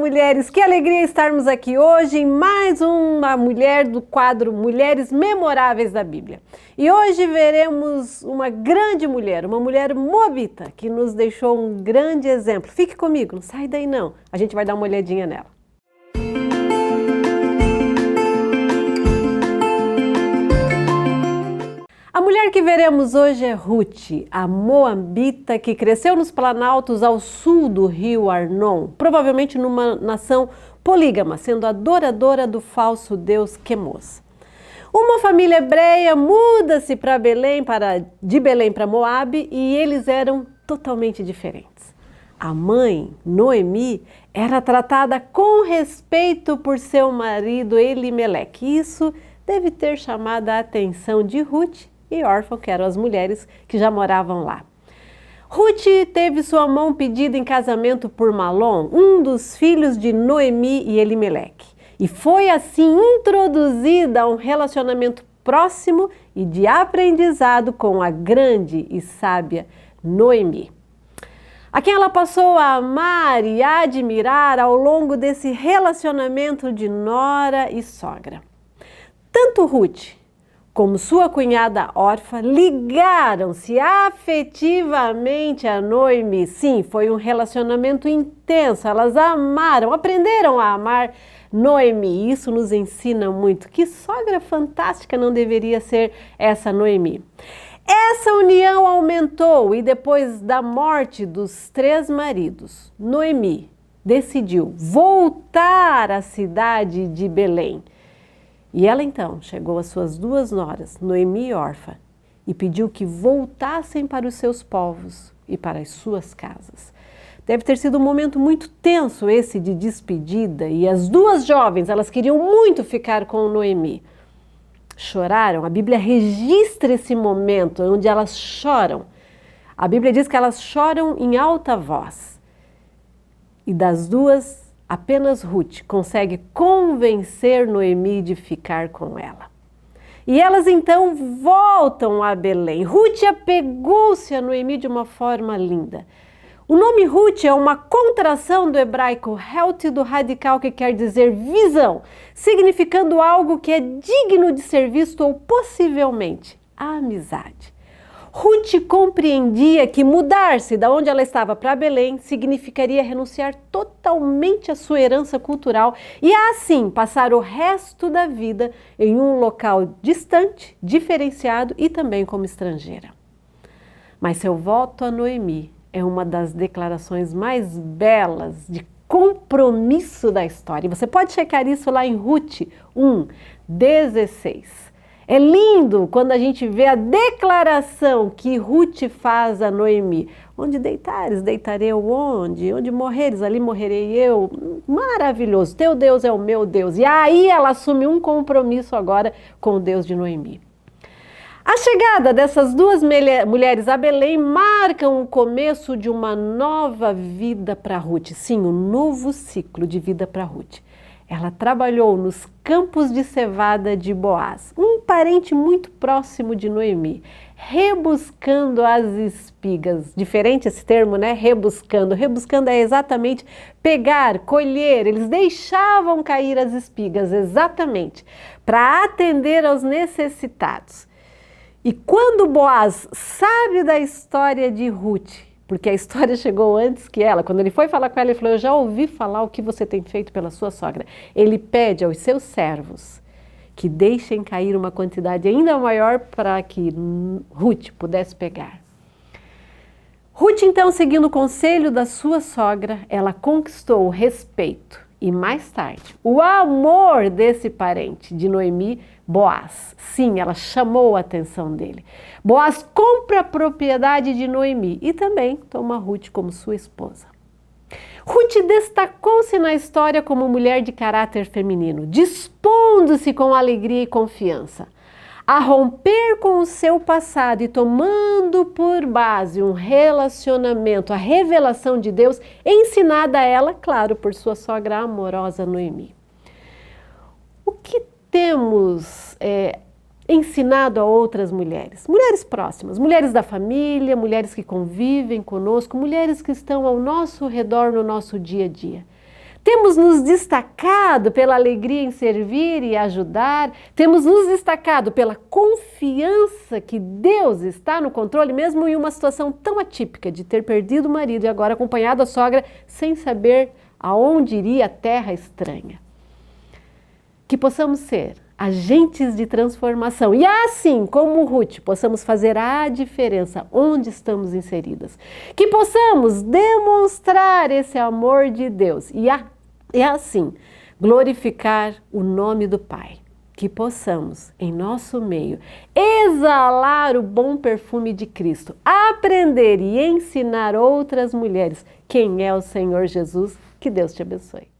mulheres! Que alegria estarmos aqui hoje em mais uma mulher do quadro Mulheres Memoráveis da Bíblia. E hoje veremos uma grande mulher, uma mulher moabita, que nos deixou um grande exemplo. Fique comigo, não sai daí não. A gente vai dar uma olhadinha nela. A mulher que veremos hoje é Ruth, a moabita que cresceu nos planaltos ao sul do rio Arnon, provavelmente numa nação polígama, sendo adoradora do falso deus Quemos. Uma família hebreia muda-se de Belém para Moabe e eles eram totalmente diferentes. A mãe, Noemi, era tratada com respeito por seu marido Elimeleque. Isso deve ter chamado a atenção de Ruth e Orfa, que eram as mulheres que já moravam lá. Ruth teve sua mão pedida em casamento por Malom, um dos filhos de Noemi e Elimeleque, e foi assim introduzida a um relacionamento próximo e de aprendizado com a grande e sábia Noemi, a quem ela passou a amar e admirar ao longo desse relacionamento de nora e sogra. Tanto Ruth como sua cunhada Orfa ligaram-se afetivamente a Noemi. Sim, foi um relacionamento intenso, elas amaram, aprenderam a amar Noemi. Isso nos ensina muito. Que sogra fantástica não deveria ser essa Noemi? Essa união aumentou e depois da morte dos 3 maridos, Noemi decidiu voltar à cidade de Belém. E ela então chegou às suas 2 noras, Noemi e Orfa, e pediu que voltassem para os seus povos e para as suas casas. Deve ter sido um momento muito tenso esse de despedida, e as 2 jovens, elas queriam muito ficar com Noemi. Choraram, a Bíblia registra esse momento onde elas choram. A Bíblia diz que elas choram em alta voz. E das 2, apenas Ruth consegue convencer Noemi de ficar com ela. E elas então voltam a Belém. Ruth apegou-se a Noemi de uma forma linda. O nome Ruth é uma contração do hebraico helt, do radical, que quer dizer visão, significando algo que é digno de ser visto ou possivelmente a amizade. Ruth compreendia que mudar-se da onde ela estava para Belém significaria renunciar totalmente à sua herança cultural e assim passar o resto da vida em um local distante, diferenciado e também como estrangeira. Mas seu voto a Noemi é uma das declarações mais belas de compromisso da história. E você pode checar isso lá em Ruth 1:16. É lindo quando a gente vê a declaração que Ruth faz a Noemi. Onde deitares, deitarei eu onde? Onde morreres, ali morrerei eu. Maravilhoso, teu Deus é o meu Deus. E aí ela assume um compromisso agora com o Deus de Noemi. A chegada dessas 2 mulheres a Belém marcam o começo de uma nova vida para Ruth. Sim, um novo ciclo de vida para Ruth. Ela trabalhou nos campos de cevada de Boaz, um parente muito próximo de Noemi, rebuscando as espigas. Diferente esse termo, né? Rebuscando. Rebuscando é exatamente pegar, colher. Eles deixavam cair as espigas, exatamente, para atender aos necessitados. E quando Boaz sabe da história de Ruth, porque a história chegou antes que ela. Quando ele foi falar com ela, ele falou: eu já ouvi falar o que você tem feito pela sua sogra. Ele pede aos seus servos que deixem cair uma quantidade ainda maior para que Ruth pudesse pegar. Ruth, então, seguindo o conselho da sua sogra, ela conquistou o respeito e, mais tarde, o amor desse parente de Noemi, Boaz. Sim, ela chamou a atenção dele. Boaz compra a propriedade de Noemi e também toma Ruth como sua esposa. Ruth destacou-se na história como mulher de caráter feminino, dispondo-se com alegria e confiança a romper com o seu passado e tomando por base um relacionamento, a revelação de Deus, ensinada a ela, claro, por sua sogra amorosa Noemi. O que temos ensinado a outras mulheres? Mulheres próximas, mulheres da família, mulheres que convivem conosco, mulheres que estão ao nosso redor no nosso dia a dia. Temos nos destacado pela alegria em servir e ajudar, temos nos destacado pela confiança que Deus está no controle, mesmo em uma situação tão atípica de ter perdido o marido e agora acompanhado a sogra sem saber aonde iria a terra estranha. Que possamos ser agentes de transformação e assim como Ruth possamos fazer a diferença onde estamos inseridas. Que possamos demonstrar esse amor de Deus e assim glorificar o nome do Pai. Que possamos, em nosso meio, exalar o bom perfume de Cristo, aprender e ensinar outras mulheres quem é o Senhor Jesus. Que Deus te abençoe.